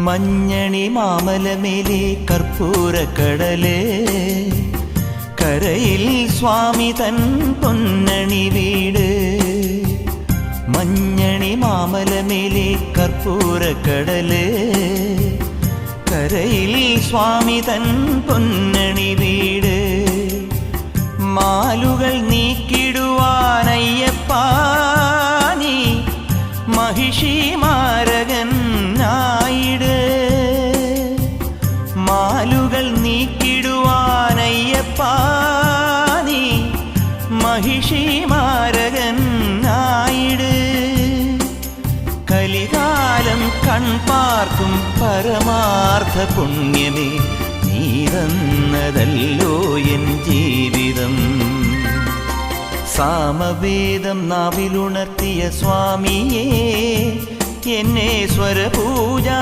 മഞ്ഞണി മാമലമേലെ കർപ്പൂരക്കടല്, കരയിൽ സ്വാമി തൻ പൊന്നണി വീട്. മഞ്ഞണി മാമലമേലെ കർപ്പൂരക്കടല്, കരയിൽ സ്വാമി തൻ പൊന്നണി വീട്. മാലുകൾ നീക്കിടുവാനയ്യപ്പാ നീ മഹിഷി മാരകൻ ആയിട്. മാലുകൾ നീക്കിടുവാനയ്യപ്പാ നീ മഹിഷി മാരകൻ ആയിട്. കലികാലം കൺപാർക്കും പരമാർത്ഥ പുണ്യമേ, നീ തന്നതല്ലോ എൻ ജീവിതം. സാമവേദം നാവിലുണർത്തിയ സ്വാമിയേ, എന്നെ സ്വരപൂജാ